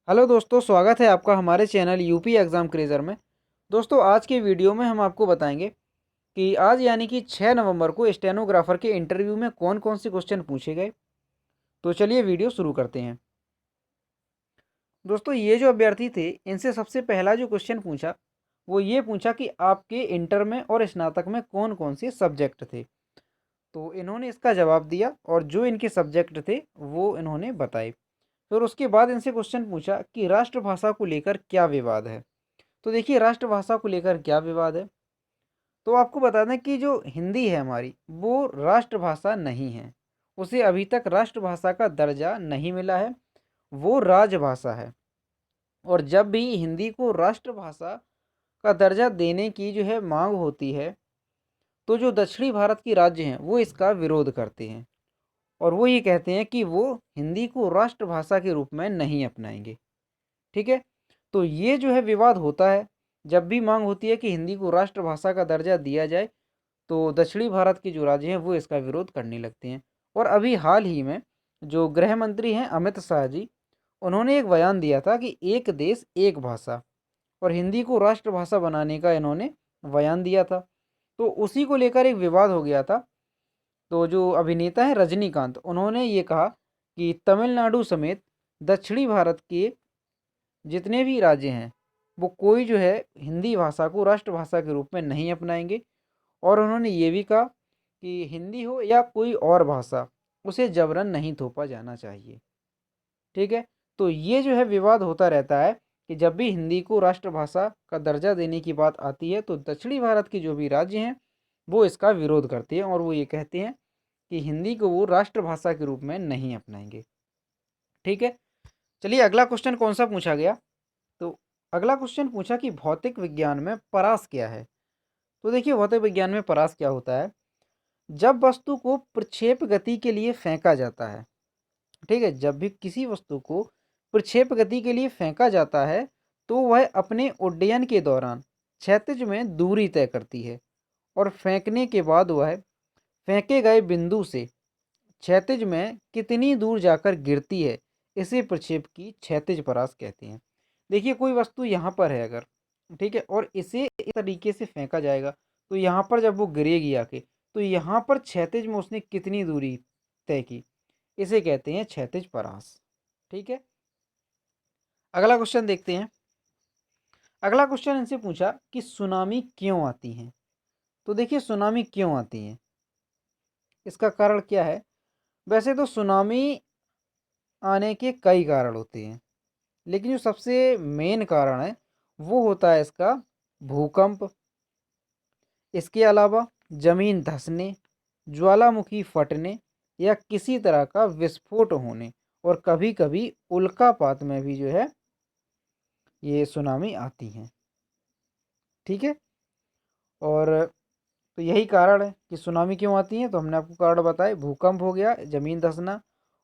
Hello दोस्तों, स्वागत है आपका हमारे चैनल यूपी एग्ज़ाम क्रेज़र में। दोस्तों, आज के वीडियो में हम आपको बताएंगे कि आज यानी कि 6 नवंबर को स्टेनोग्राफ़र के इंटरव्यू में कौन-कौन से क्वेश्चन पूछे गए। तो चलिए वीडियो शुरू करते हैं। दोस्तों, ये जो अभ्यर्थी थे, इनसे सबसे पहला जो क्वेश्चन पूछा, वो ये पूछा कि आपके इंटर में और स्नातक में कौन-कौन से सब्जेक्ट थे। तो इन्होंने इसका जवाब दिया और जो इनके सब्जेक्ट थे, वो इन्होंने बताए। फिर उसके बाद इनसे क्वेश्चन पूछा कि राष्ट्रभाषा को लेकर क्या विवाद है। तो देखिए, राष्ट्रभाषा को लेकर क्या विवाद है। तो आपको बता दें कि जो हिंदी है हमारी, वो राष्ट्रभाषा नहीं है। उसे अभी तक राष्ट्रभाषा का दर्जा नहीं मिला है। वो राजभाषा है। और जब भी हिंदी को राष्ट्रभाषा का दर्जा देने की जो है मांग होती है, तो जो दक्षिणी भारत की राज्य हैं वो इसका विरोध करते हैं। और वो ये कहते हैं कि वो हिंदी को राष्ट्रभाषा के रूप में नहीं अपनाएंगे। ठीक है। तो ये जो है विवाद होता है। जब भी मांग होती है कि हिंदी को राष्ट्रभाषा का दर्जा दिया जाए, तो दक्षिणी भारत के जो राज्य हैं वो इसका विरोध करने लगते हैं। और अभी हाल ही में जो गृह मंत्री हैं अमित शाह जी, उन्होंने एक बयान दिया था कि एक देश एक भाषा, और हिंदी को राष्ट्रभाषा बनाने का इन्होंने बयान दिया था। तो उसी को लेकर एक विवाद हो गया था। तो जो अभिनेता है रजनीकांत, उन्होंने ये कहा कि तमिलनाडु समेत दक्षिणी भारत के जितने भी राज्य हैं, वो कोई जो है हिंदी भाषा को राष्ट्रभाषा के रूप में नहीं अपनाएंगे। और उन्होंने ये भी कहा कि हिंदी हो या कोई और भाषा, उसे जबरन नहीं थोपा जाना चाहिए। ठीक है। तो ये जो है विवाद होता रहता है कि जब भी हिंदी को राष्ट्रभाषा का दर्जा देने की बात आती है, तो दक्षिणी भारत के जो भी राज्य हैं वो इसका विरोध करते हैं और वो ये कहते हैं कि हिंदी को वो राष्ट्रभाषा के रूप में नहीं अपनाएंगे। ठीक है। चलिए, अगला क्वेश्चन कौन सा पूछा गया। तो अगला क्वेश्चन पूछा कि भौतिक विज्ञान में परास क्या है। तो देखिए, भौतिक विज्ञान में परास क्या होता है। जब वस्तु को प्रक्षेप गति के लिए फेंका जाता है, ठीक है, जब भी किसी वस्तु को प्रक्षेप गति के लिए फेंका जाता है, तो वह अपने उड्डयन के दौरान क्षैतिज में दूरी तय करती है और फेंकने के बाद वह फेंके गए बिंदु से क्षैतिज में कितनी दूर जाकर गिरती है, इसे प्रक्षेप की क्षैतिज परास कहते हैं। देखिए, कोई वस्तु यहाँ पर है अगर, ठीक है, और इसे इस तरीके से फेंका जाएगा, तो यहाँ पर जब वो गिरेगी आके, तो यहाँ पर क्षैतिज में उसने कितनी दूरी तय की, इसे कहते हैं क्षैतिज परास। ठीक है। अगला क्वेश्चन देखते हैं। अगला क्वेश्चन इनसे पूछा कि सुनामी क्यों आती है। तो देखिए, सुनामी क्यों आती है, इसका कारण क्या है। वैसे तो सुनामी आने के कई कारण होते हैं, लेकिन जो सबसे मेन कारण है वो होता है इसका भूकंप। इसके अलावा जमीन धंसने, ज्वालामुखी फटने, या किसी तरह का विस्फोट होने, और कभी कभी उल्कापात में भी जो है ये सुनामी आती हैं। ठीक है। और तो यही कारण है कि सुनामी क्यों आती है। तो हमने आपको कारण बताए, भूकंप हो गया, जमीन धंसना,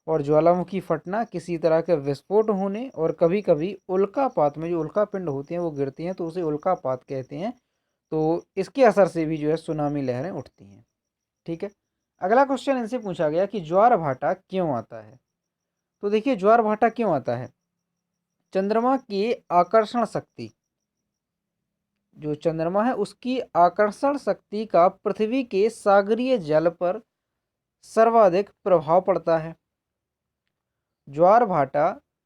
और ज्वालामुखी फटना, किसी तरह के विस्फोट होने, और कभी कभी उल्कापात में जो उल्का पिंड होती हैं वो गिरती हैं, तो उसे उल्कापात कहते हैं। तो इसके असर से भी जो है सुनामी लहरें उठती हैं। ठीक है। अगला क्वेश्चन इनसे पूछा गया कि ज्वार भाटा क्यों आता है। तो देखिए, ज्वार भाटा क्यों आता है। चंद्रमा की आकर्षण शक्ति, जो चंद्रमा है उसकी आकर्षण शक्ति का पृथ्वी के सागरीय जल पर सर्वाधिक प्रभाव पड़ता है। ज्वार भाटा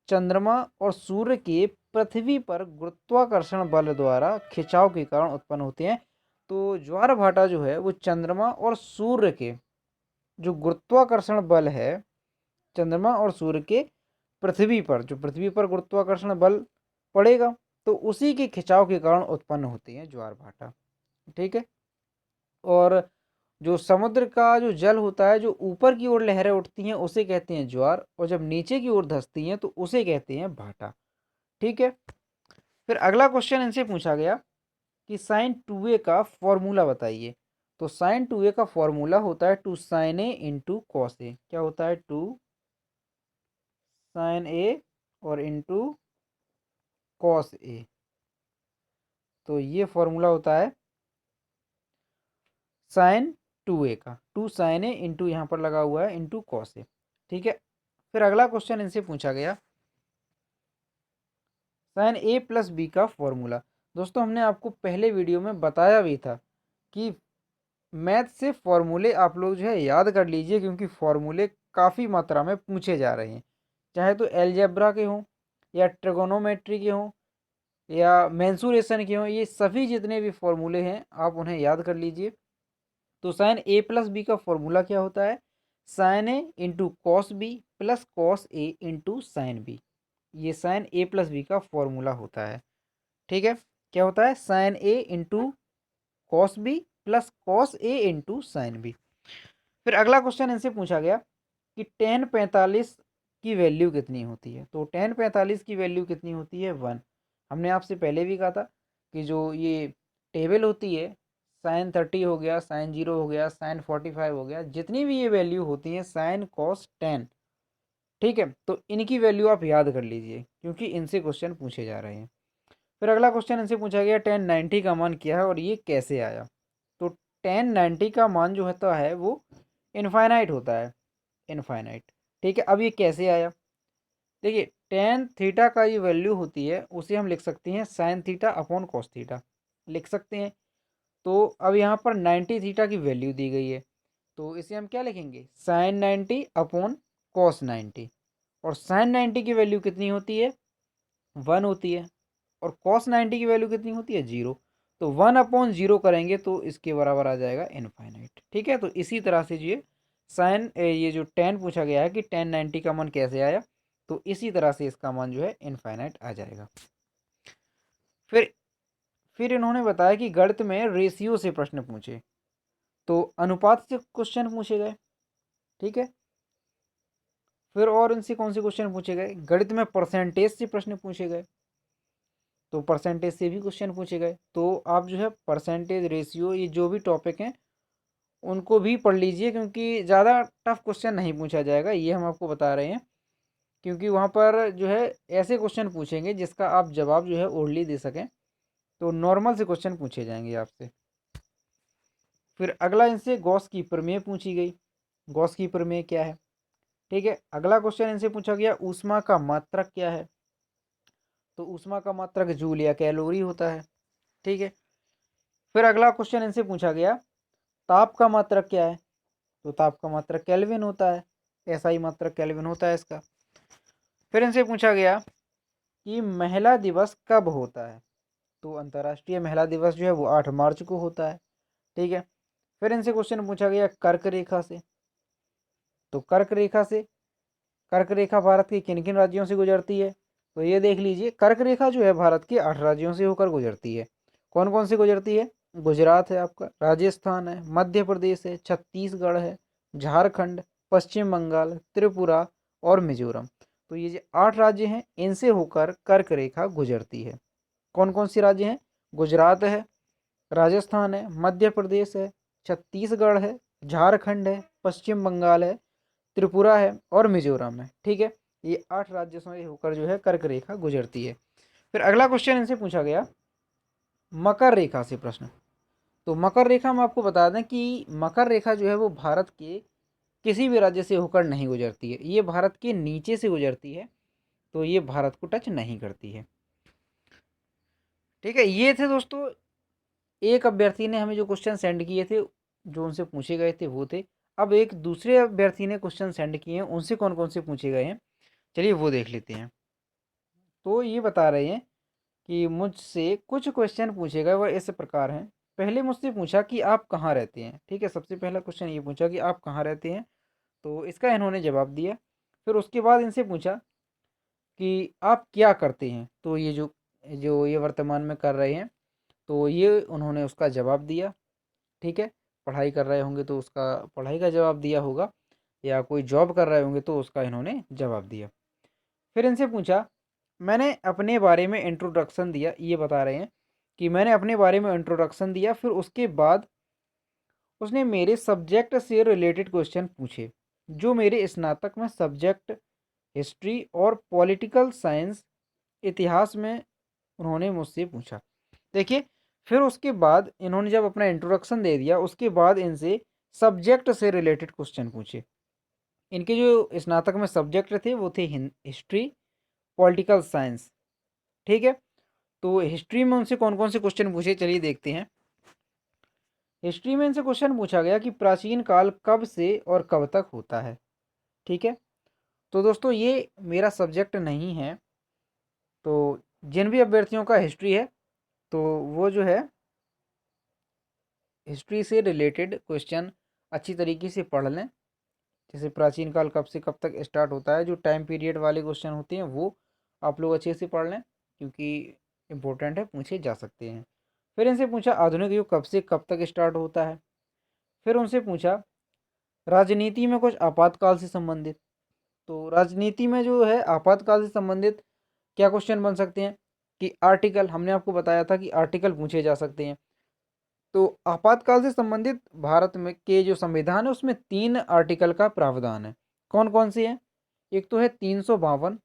चंद्रमा और सूर्य के पृथ्वी पर गुरुत्वाकर्षण बल द्वारा खिंचाव के कारण उत्पन्न होते हैं। तो ज्वार भाटा जो है वो चंद्रमा और सूर्य के जो गुरुत्वाकर्षण बल है, चंद्रमा और सूर्य के पृथ्वी पर, जो पृथ्वी पर गुरुत्वाकर्षण बल पड़ेगा, तो उसी के खिंचाव के कारण उत्पन्न होते हैं ज्वार भाटा। ठीक है। और जो समुद्र का जो जल होता है, जो ऊपर की ओर लहरें उठती हैं, उसे कहते हैं ज्वार, और जब नीचे की ओर धंसती हैं तो उसे कहते हैं भाटा। ठीक है। फिर अगला क्वेश्चन इनसे पूछा गया कि साइन टू ए का फॉर्मूला बताइए। तो साइन टू ए का फॉर्मूला होता है two sine A into cos A. क्या होता है, टू साइन ए और इंटू कॉस ए। तो ये फॉर्मूला होता है साइन टू ए का, टू साइन ए इंटू यहाँ पर लगा हुआ है इंटू कॉस ए। ठीक है। फिर अगला क्वेश्चन इनसे पूछा गया साइन ए प्लस बी का फॉर्मूला। दोस्तों हमने आपको पहले वीडियो में बताया भी था कि मैथ से फॉर्मूले आप लोग जो है याद कर लीजिए, क्योंकि फॉर्मूले काफ़ी मात्रा में पूछे जा रहे हैं, चाहे तो एलजेब्रा के हों या ट्रिगोनोमेट्री के हों या मेंसुरेशन के हों, ये सभी जितने भी फॉर्मूले हैं आप उन्हें याद कर लीजिए। तो साइन ए प्लस बी का फॉर्मूला क्या होता है? Sine A into cos B plus cos A into sine B. ये साइन ए प्लस बी का फॉर्मूला होता है। ठीक है, क्या होता है? Sine A into cos B plus cos A into sine B. फिर अगला क्वेश्चन इनसे पूछा गया कि टेन 45 की वैल्यू कितनी होती है? तो टेन 45 की वैल्यू कितनी होती है? 1। हमने आपसे पहले भी कहा था कि जो ये टेबल होती है, साइन 30 हो गया, साइन 0 हो गया, साइन 45 हो गया, जितनी भी ये वैल्यू होती हैं साइन कॉस टेन, ठीक है, तो इनकी वैल्यू आप याद कर लीजिए क्योंकि इनसे क्वेश्चन पूछे जा रहे हैं। फिर अगला क्वेश्चन इनसे पूछा गया टेन 90 का मान क्या है और ये कैसे आया? तो टेन 90 का मान जो होता है वो इनफाइनाइट होता है, इनफाइनाइट। ठीक है, अब ये कैसे आया? देखिए टेन थीटा का ये वैल्यू होती है उसे हम लिख सकते हैं sine theta upon cos theta, लिख सकते हैं। तो अब यहाँ पर 90 थीटा की वैल्यू दी गई है, तो इसे हम क्या लिखेंगे? Sine 90 upon cos 90। और साइन 90 की वैल्यू कितनी होती है? 1 होती है। और कॉस 90 की वैल्यू कितनी होती है? 0। तो 1/0 करेंगे तो इसके बराबर आ जाएगा इनफाइनाइट। ठीक है, तो इसी तरह से ये साइन ये जो टेन पूछा गया है कि टेन 90 का मान कैसे आया, तो इसी तरह से इसका मान जो है इनफाइनाइट आ जाएगा। फिर फिर इन्होंने बताया कि गणित में रेशियो से प्रश्न पूछे, तो अनुपात से क्वेश्चन पूछे गए। ठीक है, फिर और इनसे कौन से क्वेश्चन पूछे गए? गणित में परसेंटेज से प्रश्न पूछे गए, तो परसेंटेज से भी क्वेश्चन पूछे गए। तो आप जो है परसेंटेज, रेशियो, ये जो भी टॉपिक हैं उनको भी पढ़ लीजिए, क्योंकि ज़्यादा टफ क्वेश्चन नहीं पूछा जाएगा, ये हम आपको बता रहे हैं। क्योंकि वहाँ पर जो है ऐसे क्वेश्चन पूछेंगे जिसका आप जवाब जो है ओरली दे सकें, तो नॉर्मल से क्वेश्चन पूछे जाएंगे आपसे। फिर अगला इनसे गॉस की प्रमेय पूछी गई। गॉस की प्रमेय क्या है? ठीक है, अगला क्वेश्चन इनसे पूछा गया ऊष्मा का मात्रक क्या है? तो ऊष्मा का मात्रक जूल या कैलोरी होता है। ठीक है, फिर अगला क्वेश्चन इनसे पूछा गया ताप का मात्रक क्या है? तो ताप का मात्रक केल्विन होता है, ऐसा ही मात्रक केल्विन होता है इसका। फिर इनसे पूछा गया कि महिला दिवस कब होता है? तो अंतर्राष्ट्रीय महिला दिवस जो है वो 8 मार्च को होता है। ठीक है, फिर इनसे क्वेश्चन पूछा गया कर्क रेखा से। तो कर्क रेखा भारत के किन किन राज्यों से गुजरती है? तो ये देख लीजिए, कर्क रेखा जो है भारत के 8 राज्यों से होकर गुजरती है। कौन कौन से गुजरती है? गुजरात है आपका, राजस्थान है, मध्य प्रदेश है, छत्तीसगढ़ है, झारखंड, पश्चिम बंगाल, त्रिपुरा और मिजोरम। तो ये जो 8 राज्य हैं इनसे होकर कर्क रेखा गुजरती है। कौन कौन से राज्य हैं? गुजरात है, राजस्थान है, मध्य प्रदेश है, छत्तीसगढ़ है, झारखंड है, पश्चिम बंगाल है, त्रिपुरा है और मिजोरम है। ठीक है, ये 8 राज्यों से होकर जो है कर्क रेखा गुजरती है। फिर अगला क्वेश्चन इनसे पूछा गया मकर रेखा से प्रश्न। तो मकर रेखा हम आपको बता दें कि मकर रेखा जो है वो भारत के किसी भी राज्य से होकर नहीं गुजरती है, ये भारत के नीचे से गुजरती है, तो ये भारत को टच नहीं करती है। ठीक है, ये थे दोस्तों, एक अभ्यर्थी ने हमें जो क्वेश्चन सेंड किए थे, जो उनसे पूछे गए थे वो थे। अब एक दूसरे अभ्यर्थी ने क्वेश्चन सेंड किए हैं, उनसे कौन कौन से पूछे गए हैं, चलिए वो देख लेते हैं। तो ये बता रहे हैं कि मुझसे कुछ क्वेश्चन पूछे गए वह इस प्रकार हैं। पहले मुझसे पूछा कि आप कहाँ रहते हैं। ठीक है, सबसे पहला क्वेश्चन ये पूछा कि आप कहाँ रहते हैं, तो इसका इन्होंने जवाब दिया। फिर उसके बाद इनसे पूछा कि आप क्या करते हैं, तो ये जो जो ये वर्तमान में कर रहे हैं, तो ये उन्होंने उसका जवाब दिया। ठीक है, पढ़ाई कर रहे होंगे तो उसका पढ़ाई का जवाब दिया होगा, या कोई जॉब कर रहे होंगे तो उसका इन्होंने जवाब दिया। फिर इनसे पूछा मैंने अपने बारे में इंट्रोडक्शन दिया, ये बता रहे हैं कि मैंने अपने बारे में इंट्रोडक्शन दिया, फिर उसके बाद उसने मेरे सब्जेक्ट से रिलेटेड क्वेश्चन पूछे जो मेरे स्नातक में सब्जेक्ट हिस्ट्री और पॉलिटिकल साइंस, इतिहास में उन्होंने मुझसे पूछा। देखिए, फिर उसके बाद इन्होंने जब अपना इंट्रोडक्शन दे दिया उसके बाद इनसे सब्जेक्ट से रिलेटेड क्वेश्चन पूछे। इनके जो स्नातक में सब्जेक्ट थे वो थे हिस्ट्री, पॉलिटिकल साइंस। ठीक है। तो हिस्ट्री में उनसे कौन कौन से क्वेश्चन पूछे, चलिए देखते हैं। हिस्ट्री में इनसे क्वेश्चन पूछा गया कि प्राचीन काल कब से और कब तक होता है। ठीक है। तो दोस्तों ये मेरा सब्जेक्ट नहीं है, तो जिन भी अभ्यर्थियों का हिस्ट्री है तो वो जो है हिस्ट्री से रिलेटेड क्वेश्चन अच्छी तरीके से पढ़ लें। जैसे प्राचीन काल कब से कब तक स्टार्ट होता है, जो टाइम पीरियड वाले क्वेश्चन होते हैं वो आप लोग अच्छे से पढ़ लें, क्योंकि इम्पोर्टेंट है, पूछे जा सकते हैं। फिर इनसे पूछा आधुनिक युग कब से कब तक स्टार्ट होता है। फिर उनसे पूछा राजनीति में कुछ आपातकाल से संबंधित। तो राजनीति में जो है आपातकाल से संबंधित क्या क्वेश्चन बन सकते हैं कि आर्टिकल, हमने आपको बताया था कि आर्टिकल पूछे जा सकते हैं। तो आपातकाल से संबंधित भारत में के जो संविधान है उसमें 3 आर्टिकल का प्रावधान है। कौन कौन से हैं? एक तो है 352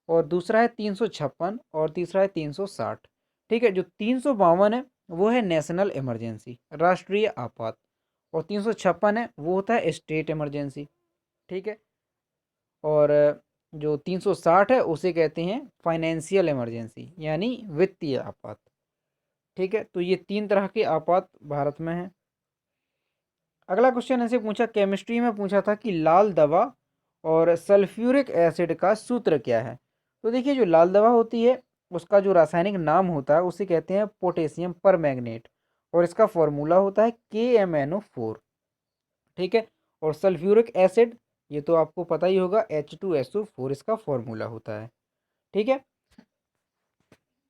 और दूसरा है 356 और तीसरा है 360। ठीक है। जो 352 है वो है नेशनल इमरजेंसी, राष्ट्रीय आपात, और 356 है वो होता है स्टेट इमरजेंसी। ठीक है। और जो 360 है उसे कहते हैं फाइनेंशियल इमरजेंसी, यानी वित्तीय आपात। ठीक है। तो ये 3 तरह के आपात भारत में हैं। अगला क्वेश्चन ऐसे पूछा, केमिस्ट्री में पूछा था कि लाल दवा और सल्फ्यूरिक एसिड का सूत्र क्या है। तो देखिए जो लाल दवा होती है उसका जो रासायनिक नाम होता है उसे कहते हैं पोटेशियम परमैंगनेट, और इसका फॉर्मूला होता है KMnO4। ठीक है। और सल्फ्यूरिक एसिड, ये तो आपको पता ही होगा, H2SO4 इसका फॉर्मूला होता है। ठीक है।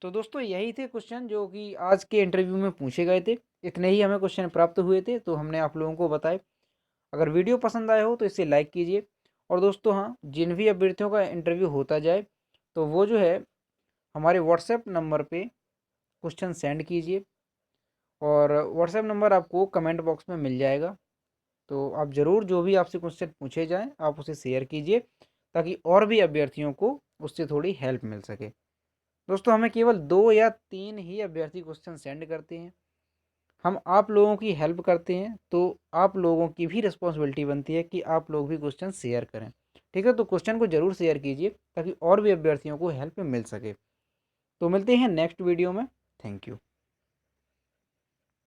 तो दोस्तों यही थे क्वेश्चन जो कि आज के इंटरव्यू में पूछे गए थे। इतने ही हमें क्वेश्चन प्राप्त हुए थे तो हमने आप लोगों को बताए। अगर वीडियो पसंद आया हो तो इसे लाइक कीजिए। और दोस्तों हाँ, जिन भी अभ्यर्थियों का इंटरव्यू होता जाए तो वो जो है हमारे व्हाट्सएप नंबर पे क्वेश्चन सेंड कीजिए, और व्हाट्सएप नंबर आपको कमेंट बॉक्स में मिल जाएगा। तो आप ज़रूर जो भी आपसे क्वेश्चन पूछे जाएँ आप उसे शेयर कीजिए, ताकि और भी अभ्यर्थियों को उससे थोड़ी हेल्प मिल सके। दोस्तों हमें केवल 2 या 3 ही अभ्यर्थी क्वेश्चन सेंड करते हैं, हम आप लोगों की हेल्प करते हैं, तो आप लोगों की भी रिस्पॉन्सिबिलिटी बनती है कि आप लोग भी क्वेश्चन शेयर करें। ठीक है। तो क्वेश्चन को ज़रूर शेयर कीजिए ताकि और भी अभ्यर्थियों को हेल्प मिल सके। तो मिलते हैं नेक्स्ट वीडियो में। Thank you.